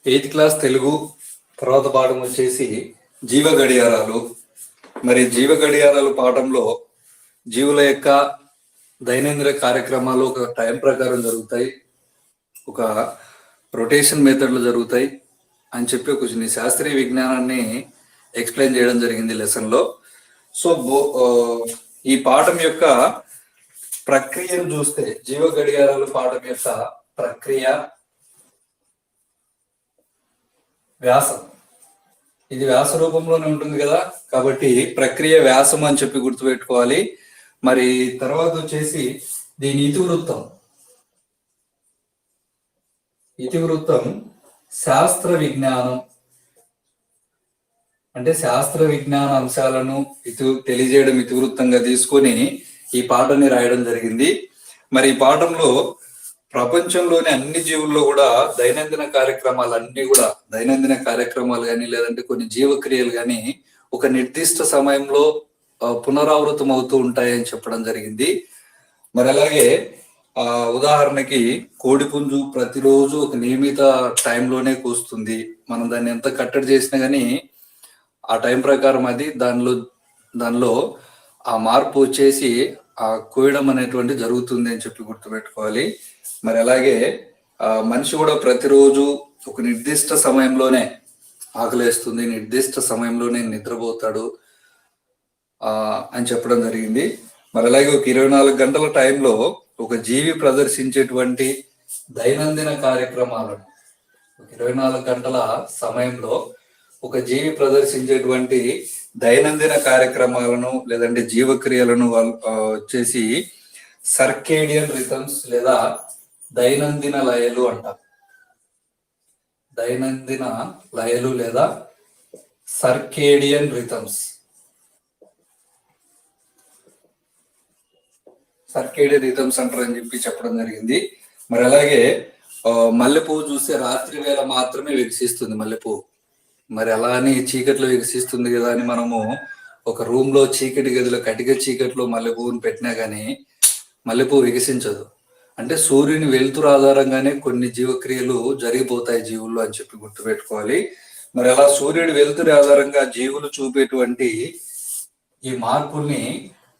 Eighth class Telugu తర్వాత పాఠం వచ్చేసి జీవ గడియారాలు. మరి జీవ గడియారాలు పాఠంలో జీవుల యొక్క దైనందిన కార్యక్రమాలు ఒక టైం ప్రకారం జరుగుతాయి, ఒక రొటేషన్ మెథడ్లో జరుగుతాయి అని చెప్పి కొన్ని శాస్త్రీయ విజ్ఞానాన్ని ఎక్స్ప్లెయిన్ చేయడం జరిగింది లెసన్లో. సో ఈ పాఠం యొక్క ప్రక్రియను చూస్తే జీవ గడియారాలు పాఠం యొక్క ప్రక్రియ వ్యాసం, ఇది వ్యాస రూపంలోనే ఉంటుంది కదా, కాబట్టి ప్రక్రియ వ్యాసం అని చెప్పి గుర్తుపెట్టుకోవాలి. మరి తర్వాత వచ్చేసి దీని ఇతివృత్తం శాస్త్ర విజ్ఞానం, అంటే శాస్త్ర విజ్ఞాన అంశాలను తెలియజేయడం ఇతివృత్తంగా తీసుకొని ఈ పాఠాన్ని రాయడం జరిగింది. మరి ఈ పాఠంలో ప్రపంచంలోని అన్ని జీవుల్లో కూడా దైనందిన కార్యక్రమాలు కానీ లేదంటే కొన్ని జీవక్రియలు కానీ ఒక నిర్దిష్ట సమయంలో పునరావృతం అవుతూ ఉంటాయని చెప్పడం జరిగింది. మరి అలాగే ఉదాహరణకి కోడిపుంజు ప్రతిరోజు ఒక నియమిత టైంలోనే కూస్తుంది. మనం దాన్ని ఎంత కట్టడి చేసినా కానీ ఆ టైం ప్రకారం అది దానిలో ఆ మార్పు వచ్చేసి ఆ కోయడం అనేటువంటి జరుగుతుంది అని చెప్పి గుర్తుపెట్టుకోవాలి. మరి అలాగే మనిషి కూడా ప్రతిరోజు ఒక నిర్దిష్ట సమయంలోనే ఆకలేస్తుంది, నిర్దిష్ట సమయంలోనే నిద్రపోతాడు అని చెప్పడం జరిగింది. మరి అలాగే ఒక 24 గంటల టైంలో ఒక జీవి ప్రదర్శించేటువంటి దైనందిన కార్యక్రమాలను, 24 గంటల సమయంలో ఒక జీవి ప్రదర్శించేటువంటి దైనందిన కార్యక్రమాలను లేదంటే జీవక్రియలను వచ్చేసి సర్కేడియన్ రిథమ్స్ లేదా దైనందిన లయలు అంటాం. దైనందిన లయలు లేదా సర్కేడియన్ రిథమ్స్, అంటారని చెప్పి చెప్పడం జరిగింది. మరి అలాగే మల్లెపువ్వు చూస్తే రాత్రి వేళ మాత్రమే వికసిస్తుంది మల్లెపువ్వు. మరి అలా అని చీకట్లో వికసిస్తుంది కదా అని మనము ఒక రూమ్ లో చీకటి గదిలో కటిక చీకట్లో మల్లెపువ్వుని పెట్టినా కానీ మల్లెపువ్వు వికసించదు. అంటే సూర్యుని వెలుతురు ఆధారంగానే కొన్ని జీవక్రియలు జరిగిపోతాయి జీవుల్లో అని చెప్పి గుర్తుపెట్టుకోవాలి. మరి అలా సూర్యుడి వెలుతురు ఆధారంగా జీవులు చూపేటువంటి ఈ మార్పుల్ని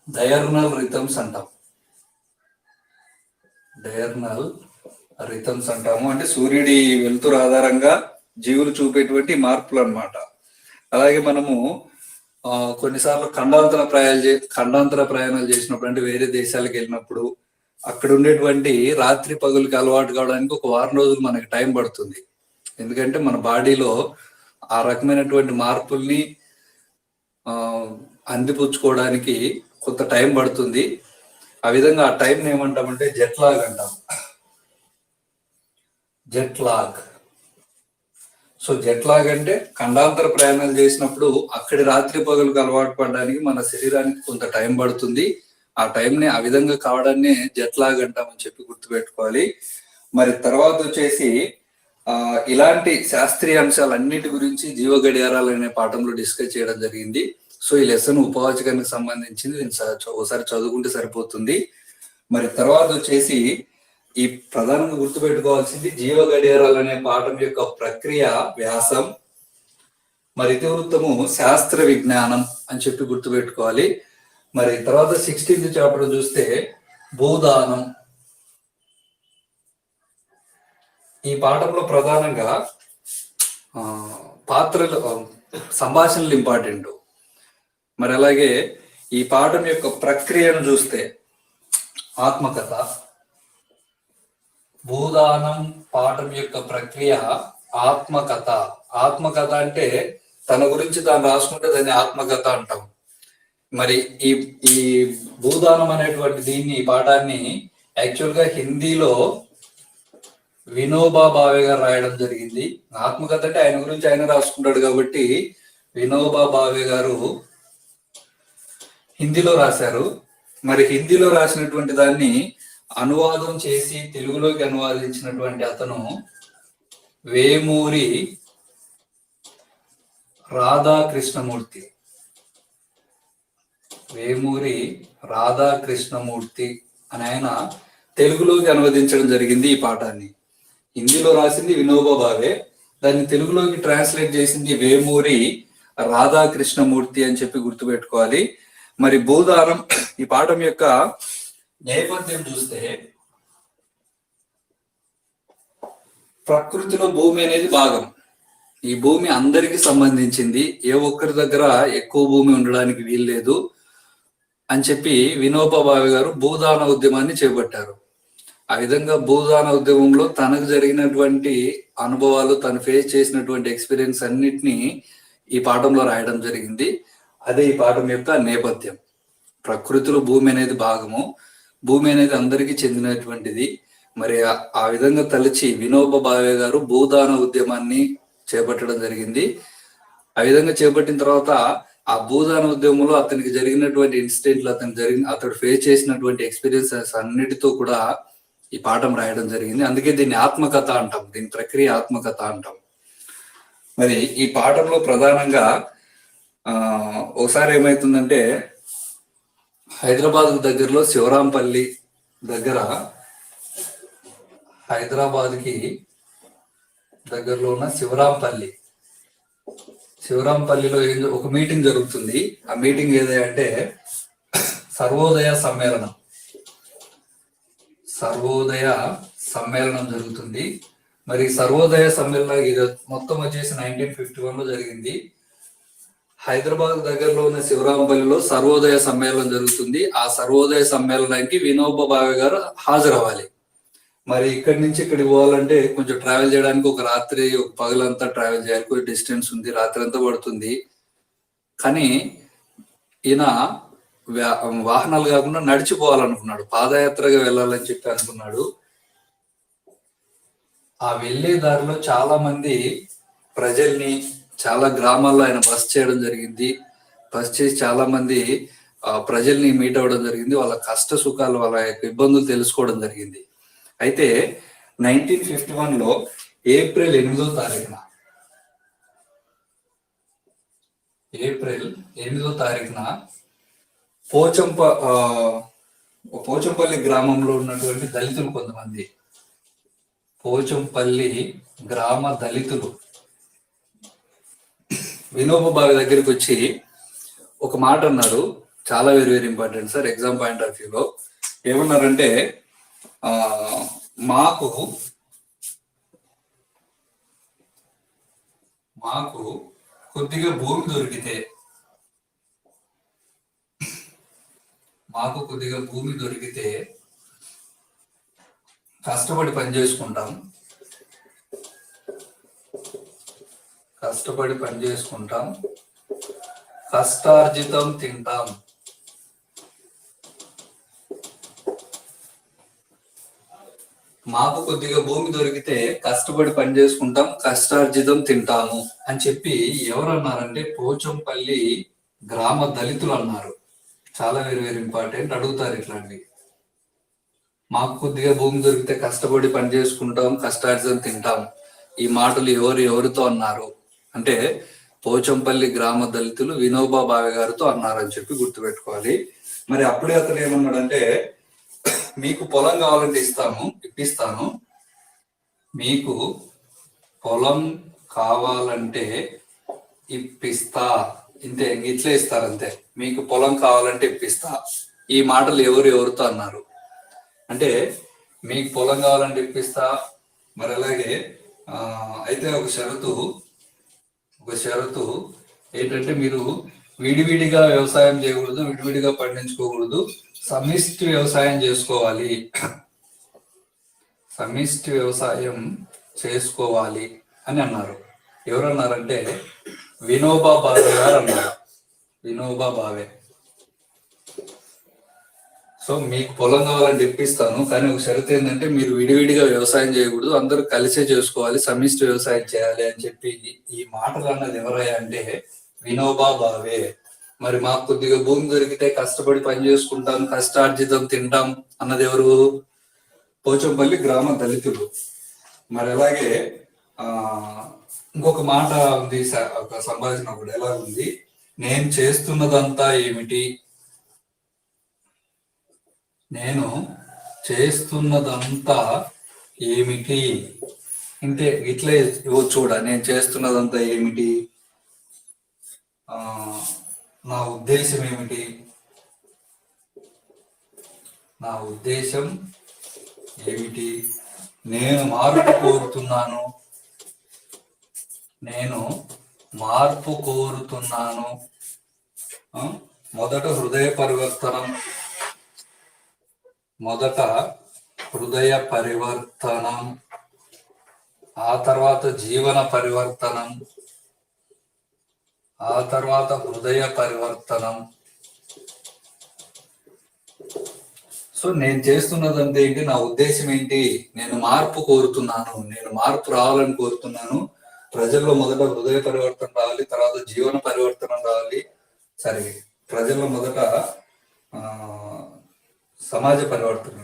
డయర్నల్ రిథమ్స్ అంటాం. అంటే సూర్యుడి వెలుతురు ఆధారంగా జీవులు చూపేటువంటి మార్పులు అన్నమాట. అలాగే మనము కొన్నిసార్లు ఖండాంతర ప్రయాణాలు చేసినప్పుడు, అంటే వేరే దేశాలకు వెళ్ళినప్పుడు అక్కడ ఉండేటువంటి రాత్రి పగులకి అలవాటు కావడానికి ఒక వారం రోజులు మనకి టైం పడుతుంది. ఎందుకంటే మన బాడీలో ఆ రకమైనటువంటి మార్పుల్ని అందిపుచ్చుకోవడానికి కొంత టైం పడుతుంది. ఆ విధంగా ఆ టైంని ఏమంటామంటే జెట్ లాగ్ అంటాం. సో జెట్ లాగ్ అంటే ఖండాంతర ప్రయాణాలు చేసినప్పుడు అక్కడి రాత్రి పగలకు అలవాటు పడడానికి మన శరీరానికి కొంత టైం పడుతుంది. ఆ టైంని ఆ విధంగా కావడాన్ని జెట్ లాగ్ అంటామని చెప్పి గుర్తుపెట్టుకోవాలి. మరి తర్వాత వచ్చేసి ఇలాంటి శాస్త్రీయ అంశాలన్నిటి గురించి జీవ గడియారాలు అనే పాఠంలో డిస్కస్ చేయడం జరిగింది. సో ఈ లెసన్ ఉపవాచకానికి సంబంధించింది, ఒకసారి చదువుకుంటే సరిపోతుంది. మరి తర్వాత వచ్చేసి ఈ ప్రధానంగా గుర్తుపెట్టుకోవాల్సింది జీవ గడియారాలు అనే పాఠం యొక్క ప్రక్రియ వ్యాసం, మరి ఇతివృత్తము శాస్త్ర విజ్ఞానం అని చెప్పి గుర్తుపెట్టుకోవాలి. మరి తర్వాత 16th చాప్టర్ చూస్తే భూదానం. ఈ పాఠంలో ప్రధానంగా సంభాషణలు ఇంపార్టెంట్. మరి అలాగే ఈ పాఠం యొక్క ప్రక్రియను చూస్తే ఆత్మకథ. భూదానం పాఠం యొక్క ప్రక్రియ ఆత్మకథ అంటే తన గురించి తాను రాసుకుంటే దాన్ని ఆత్మకథ అంటాం. మరి ఈ భూదానం అనేటువంటి ఈ పాఠాన్ని యాక్చువల్ గా హిందీలో వినోబా భావే గారు రాయడం జరిగింది. ఆత్మకథ అంటే ఆయన గురించి ఆయన రాసుకుంటాడు కాబట్టి వినోబా భావే గారు హిందీలో రాశారు. మరి హిందీలో రాసినటువంటి దాన్ని అనువాదం చేసి తెలుగులోకి అనువాదించినటువంటి అతను వేమూరి రాధాకృష్ణమూర్తి అని ఆయన తెలుగులోకి అనువదించడం జరిగింది. ఈ పాఠాన్ని హిందీలో రాసింది వినోబా భావే, దాన్ని తెలుగులోకి ట్రాన్స్లేట్ చేసింది వేమూరి రాధాకృష్ణమూర్తి అని చెప్పి గుర్తుపెట్టుకోవాలి. మరి భూదానం ఈ పాఠం యొక్క నేపథ్యం చూస్తే, ప్రకృతిలో భూమి అనేది భాగం. ఈ భూమి అందరికి సంబంధించింది, ఏ ఒక్కరి దగ్గర ఎక్కువ భూమి ఉండడానికి వీల్లేదు అని చెప్పి వినోబా భావే గారు భూదాన ఉద్యమాన్ని చేపట్టారు. ఆ విధంగా భూదాన ఉద్యమంలో తనకు జరిగినటువంటి అనుభవాలు, తను ఫేస్ చేసినటువంటి ఎక్స్పీరియన్స్ అన్నిటినీ ఈ పాఠంలో రాయడం జరిగింది. అదే ఈ పాఠం యొక్క నేపథ్యం. ప్రకృతిలో భూమి అనేది భాగము, భూమి అనేది అందరికీ చెందినటువంటిది. మరి ఆ విధంగా తలచి వినోబా భావే గారు భూదాన ఉద్యమాన్ని చేపట్టడం జరిగింది. ఆ విధంగా చేపట్టిన తర్వాత ఆ భూదాన ఉద్యమంలో అతనికి జరిగినటువంటి ఇన్సిడెంట్లు, అతడు ఫేస్ చేసినటువంటి ఎక్స్పీరియన్సెస్ అన్నిటితో కూడా ఈ పాఠం రాయడం జరిగింది. అందుకే దీన్ని ఆత్మకథ అంటాం, దీని ప్రక్రియ ఆత్మకథ అంటాం. మరి ఈ పాఠంలో ప్రధానంగా ఒకసారి ఏమైతుందంటే, హైదరాబాద్ దగ్గరలో శివరాంపల్లి దగ్గర, హైదరాబాద్కి దగ్గరలో ఉన్న శివరాంపల్లిలో ఒక మీటింగ్ జరుగుతుంది. ఆ మీటింగ్ ఏదంటే సర్వోదయ సమ్మేళనం జరుగుతుంది. మరి సర్వోదయ సమ్మేళనం ఇది మొత్తం వచ్చేసి 1951లో జరిగింది. హైదరాబాద్ దగ్గరలో ఉన్న శివరాంపల్లిలో సర్వోదయ సమ్మేళనం జరుగుతుంది. ఆ సర్వోదయ సమ్మేళనానికి వినోబా భావే గారు హాజరవ్వాలి. మరి ఇక్కడి నుంచి ఇక్కడికి పోవాలంటే కొంచెం ట్రావెల్ చేయడానికి ఒక రాత్రి, ఒక పగలంతా ట్రావెల్ చేయాలి. కొంచెం డిస్టెన్స్ ఉంది, రాత్రి అంతా పడుతుంది. కానీ ఈయన వాహనాలు కాకుండా నడిచిపోవాలనుకున్నాడు, పాదయాత్రగా వెళ్ళాలని చెప్పి అనుకున్నాడు. ఆ వెళ్ళే దారిలో చాలా మంది ప్రజల్ని, చాలా గ్రామాల్లో ఆయన బస్ చేయడం జరిగింది. బస్ చేసి చాలా మంది ప్రజల్ని మీట్ అవ్వడం జరిగింది. వాళ్ళ కష్ట సుఖాలు, వాళ్ళ యొక్క ఇబ్బందులు తెలుసుకోవడం జరిగింది. అయితే 1951లో ఏప్రిల్ 8వ తారీఖున పోచంపల్లి గ్రామంలో ఉన్నటువంటి దళితులు కొంతమంది, పోచంపల్లి గ్రామ దళితులు వినోబా భావే దగ్గరికి వచ్చి ఒక మాట అన్నారు. చాలా very very important sir, exam point of వ్యూలో. ఏమన్నారంటే, మాకు కొద్దిగా భూమి దొరికితే కష్టపడి పని చేసుకుంటాం, కష్టార్జితం తింటాం. మాకు కొద్దిగా భూమి దొరికితే కష్టపడి పని చేసుకుంటాం, కష్టార్జితం తింటాము అని చెప్పి ఎవరన్నారంటే పోచంపల్లి గ్రామ దళితులు అన్నారు. చాలా వెరీ వెరీ ఇంపార్టెంట్, అడుగుతారు ఇట్లాంటివి. మాకు కొద్దిగా భూమి దొరికితే కష్టపడి పని చేసుకుంటాం, కష్టార్జితం తింటాం. ఈ మాటలు ఎవరితో అన్నారు అంటే పోచంపల్లి గ్రామ దళితులు వినోబా భావే గారితో అన్నారని చెప్పి గుర్తుపెట్టుకోవాలి. మరి అప్పుడే అతను ఏమన్నాడంటే, మీకు పొలం కావాలంటే ఇప్పిస్తాను, మీకు పొలం కావాలంటే ఇప్పిస్తా, ఇంతే, ఇట్లే ఇస్తారంతే. మీకు పొలం కావాలంటే ఇప్పిస్తా. ఈ మాటలు ఎవరితో అన్నారు అంటే, మీకు పొలం కావాలంటే ఇప్పిస్తా. మరి అలాగే అయితే ఒక షరతు ఏంటంటే, మీరు విడివిడిగా వ్యవసాయం చేయకూడదు, విడివిడిగా పండించుకోకూడదు, సమిష్టి వ్యవసాయం చేసుకోవాలి అని అన్నారు. ఎవరన్నారంటే వినోబా భావే గారు అన్నారు. వినోబా భావే. సో మీకు పొలం కావాలంటే ఇప్పిస్తాను, కానీ ఒక షరతు ఏంటంటే మీరు విడివిడిగా వ్యవసాయం చేయకూడదు, అందరూ కలిసే చేసుకోవాలి, సమిష్టి వ్యవసాయం చేయాలి అని చెప్పి ఈ మాటలు అన్నది ఎవరయ్యా అంటే వినోబా భావే. మరి మాకు కొద్దిగా భూమి దొరికితే కష్టపడి పని చేసుకుంటాం, కష్టార్జితం తింటాం అన్నది ఎవరు? పోచంపల్లి గ్రామ దళితులు. మరి అలాగే ఇంకొక మాట ఉంది, ఒక సంభాషణ ఒకటి ఎలా ఉంది, నేను చేస్తున్నదంతా ఏమిటి, ఇంతే ఇట్లే చూడ నేను చేస్తున్నదంతా ఏమిటి, ఆ నా ఉద్దేశం ఏమిటి, నా ఉద్దేశం ఏమిటి, నేను మార్పు కోరుతున్నాను, నేను మార్పు కోరుతున్నాను. మొదట హృదయ పరివర్తనం, మొదట హృదయ పరివర్తనం, ఆ తర్వాత జీవన పరివర్తనం, ఆ తర్వాత హృదయ పరివర్తనం. సో నేను చేస్తున్నదంటే ఏంటి, నా ఉద్దేశం ఏంటి, నేను మార్పు కోరుతున్నాను, నేను మార్పు రావాలని కోరుతున్నాను. ప్రజల్లో మొదట హృదయ పరివర్తన రావాలి, తర్వాత జీవన పరివర్తన రావాలి. సరే, ప్రజల్లో మొదట సమాజ పరివర్తన,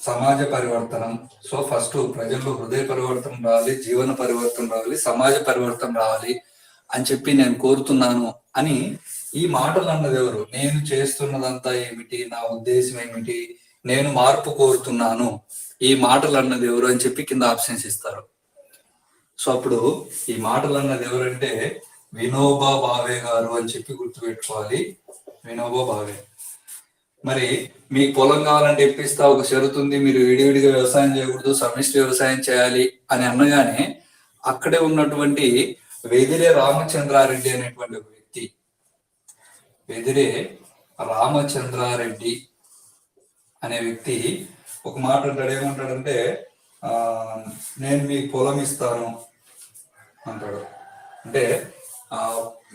సమాజ పరివర్తనం. సో ఫస్ట్ ప్రజల్లో హృదయ పరివర్తన రావాలి, జీవన పరివర్తన రావాలి, సమాజ పరివర్తన రావాలి అని చెప్పి నేను కోరుతున్నాను అని. ఈ మాటలు అన్నది ఎవరు, నేను చేస్తున్నదంతా ఏమిటి, నా ఉద్దేశం ఏమిటి, నేను మార్పు కోరుతున్నాను, ఈ మాటలు అన్నది ఎవరు అని చెప్పి కింద ఆప్షన్స్ ఇస్తారు. సో అప్పుడు ఈ మాటలు అన్నది ఎవరంటే వినోబా భావే గారు అని చెప్పి గుర్తుపెట్టుకోవాలి, వినోబా భావే. మరి మీకు పొలం కావాలంటే ఇప్పిస్తా, ఒక షరతు ఉంది, మీరు విడివిడిగా వ్యవసాయం చేయకూడదు, సమిష్టి వ్యవసాయం చేయాలి అని అన్నగానే అక్కడే ఉన్నటువంటి వెదిరే రామచంద్రారెడ్డి అనేటువంటి ఒక వ్యక్తి, వెదిరే రామచంద్రారెడ్డి అనే వ్యక్తి ఒక మాట అంటాడు. ఏమంటాడంటే నేను మీకు పొలం ఇస్తాను అంటాడు. అంటే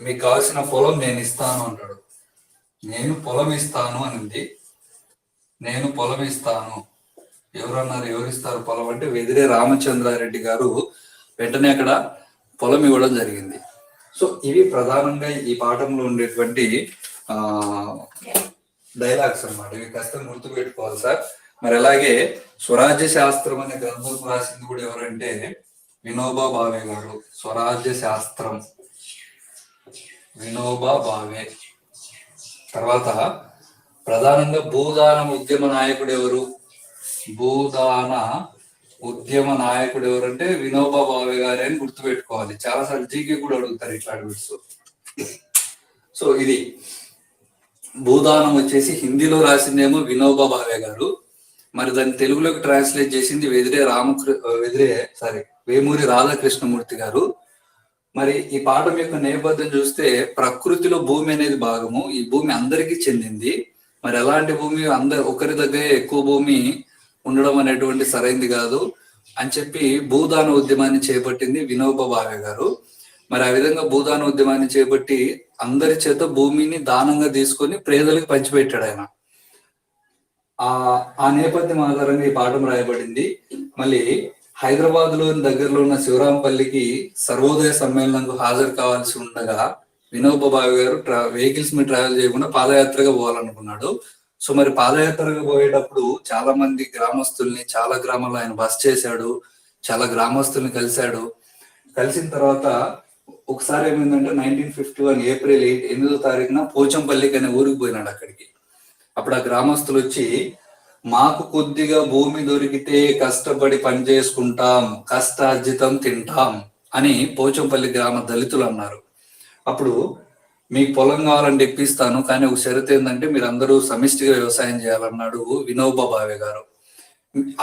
మీకు కావాల్సిన పొలం నేను ఇస్తాను అంటాడు. నేను పొలం ఇస్తాను అనింది, నేను పొలం ఇస్తాను. ఎవరన్నారు, ఎవరిస్తారు పొలం అంటే వెదిరే రామచంద్రారెడ్డి గారు వెంటనే అక్కడ పొలం ఇవ్వడం జరిగింది. సో ఇవి ప్రధానంగా ఈ పాఠంలో ఉండేటువంటి డైలాగ్స్ అన్నమాట. ఇవి కష్టం గుర్తుపెట్టుకోవాలి సార్. మరి అలాగే స్వరాజ్య శాస్త్రం అనే గ్రంథం రాసింది కూడా ఎవరంటే వినోబా భావే గారు. స్వరాజ్య శాస్త్రం, వినోబా భావే. తర్వాత ప్రధానంగా భూదాన ఉద్యమ నాయకుడు ఎవరు, భూదాన ఉద్యమ నాయకుడు ఎవరంటే వినోబా భావే గారే అని గుర్తుపెట్టుకోవాలి. చాలాసార్లు జీకే కూడా అడుగుతారు ఇట్లాంటి బిట్స్. సో ఇది భూదానం వచ్చేసి హిందీలో రాసిందేమో వినోబా భావే గారు, మరి దాన్ని తెలుగులోకి ట్రాన్స్లేట్ చేసింది వేమూరి రాధాకృష్ణమూర్తి గారు. మరి ఈ పాఠం యొక్క నేపథ్యం చూస్తే ప్రకృతిలో భూమి అనేది భాగము, ఈ భూమి అందరికీ చెందింది. మరి ఎలాంటి భూమి, ఒకరి దగ్గరే ఎక్కువ భూమి ఉండడం అనేటువంటి సరైంది కాదు అని చెప్పి భూదాన ఉద్యమాన్ని చేపట్టింది వినోబా భావే గారు. మరి ఆ విధంగా భూదాన ఉద్యమాన్ని చేపట్టి అందరి చేత భూమిని దానంగా తీసుకొని పేదలకు పంచిపెట్టాడు ఆయన. ఆ నేపథ్యం ఆధారంగా ఈ పాఠం రాయబడింది. మళ్ళీ హైదరాబాద్ లోని దగ్గరలో ఉన్న శివరాంపల్లికి సర్వోదయ సమ్మేళనంకు హాజరు కావాల్సి ఉండగా వినోబా భావే గారు వెహికల్స్ మీద ట్రావెల్ చేయకుండా పాదయాత్రగా పోవాలనుకున్నాడు. సో మరి పాదయాత్రగా పోయేటప్పుడు చాలా మంది గ్రామస్తుల్ని, చాలా గ్రామాల్లో ఆయన బస్ చేశాడు, చాలా గ్రామస్తుల్ని కలిశాడు. కలిసిన తర్వాత ఒకసారి ఏమైందంటే 1951 ఏప్రిల్ 8వ తారీఖున పోచంపల్లికి అనే ఊరికి పోయినాడు. అక్కడికి అప్పుడు ఆ గ్రామస్తులు వచ్చి, మాకు కొద్దిగా భూమి దొరికితే కష్టపడి పని చేసుకుంటాం, కష్టార్జితం తింటాం అని పోచంపల్లి గ్రామ దళితులు అన్నారు. అప్పుడు మీకు పొలం కావాలంటే ఇప్పిస్తాను, కానీ ఒక షరతు ఏంటంటే మీరు అందరూ సమిష్టిగా వ్యవసాయం చేయాలన్నాడు వినోబా భావే గారు.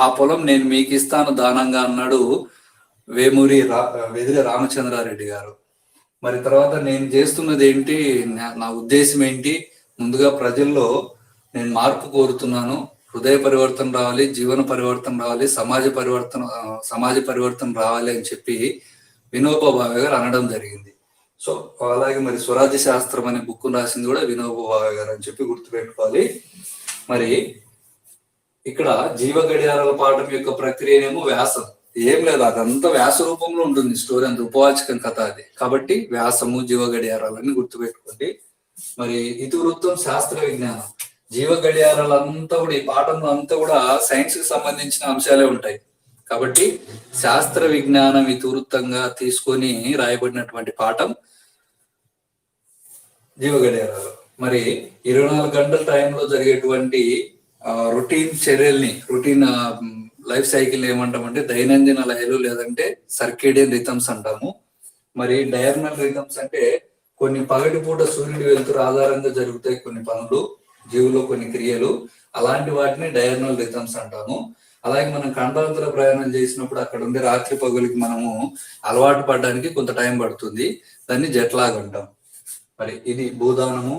ఆ పొలం నేను మీకు ఇస్తాను దానంగా అన్నాడు వెదిరే రామచంద్రారెడ్డి గారు. మరి తర్వాత నేను చేస్తున్నది ఏంటి, నా ఉద్దేశం ఏంటి, ముందుగా ప్రజల్లో నేను మార్పు కోరుతున్నాను, హృదయ పరివర్తన రావాలి, జీవన పరివర్తన రావాలి, సమాజ పరివర్తన రావాలి అని చెప్పి వినోబా భావే గారు అనడం జరిగింది. సో అలాగే మరి స్వరాజ్య శాస్త్రం అనే బుక్ రాసింది కూడా వినోబా భావే గారు అని చెప్పి గుర్తుపెట్టుకోవాలి. మరి ఇక్కడ జీవ గడియారాల పాఠం యొక్క ప్రక్రియనేమో వ్యాసం, ఏం లేదు, అదంతా వ్యాస రూపంలో ఉంటుంది స్టోరీ, అంత ఉపవాచకం కథ అది. కాబట్టి వ్యాసము, జీవ గడియారాలని గుర్తుపెట్టుకోండి. మరి ఇతివృత్తం శాస్త్ర విజ్ఞానం, జీవ గడియారాలంతా కూడా ఈ పాఠంలో అంతా కూడా సైన్స్ కి సంబంధించిన అంశాలే ఉంటాయి. కాబట్టి శాస్త్ర విజ్ఞానం ఇతివృత్తంగా తీసుకొని రాయబడినటువంటి పాఠం జీవ గడియారాలు. మరి 24 గంటల టైంలో జరిగేటువంటి రొటీన్ చర్యల్ని, రొటీన్ లైఫ్ సైకిల్ ఏమంటామంటే దైనందిన లయలు లేదంటే సర్కేడియన్ రిథమ్స్ అంటాము. మరి డయర్నల్ రిథమ్స్ అంటే కొన్ని పగటిపూట సూర్యుడి వెలుతురు ఆధారంగా జరుగుతాయి కొన్ని పనులు, జీవులో కొన్ని క్రియలు, అలాంటి వాటిని డయర్నల్ రిథమ్స్ అంటాము. అలాగే మనం ఖండాంతర ప్రయాణం చేసినప్పుడు అక్కడ ఉండే రాత్రి పగులకి మనము అలవాటు పడడానికి కొంత టైం పడుతుంది, దాన్ని జెట్లాగ్ అంటాం. మరి ఇది భూదానము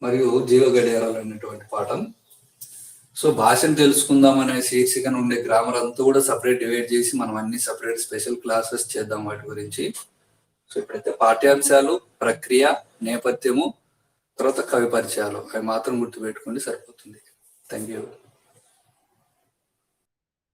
మరియు జీవ గడియారాలు అనేటువంటి పాఠం. సో భాషను తెలుసుకుందాం అనే శీర్షికను ఉండే గ్రామర్ అంతా కూడా సపరేట్ డివైడ్ చేసి మనం అన్ని సపరేట్ స్పెషల్ క్లాసెస్ చేద్దాం వాటి గురించి. సో ఇప్పుడైతే పాఠ్యాంశాలు, ప్రక్రియ, నేపథ్యము, తర్వాత కవి పరిచయాలు అవి మాత్రం గుర్తుపెట్టుకుంటే సరిపోతుంది. Thank you.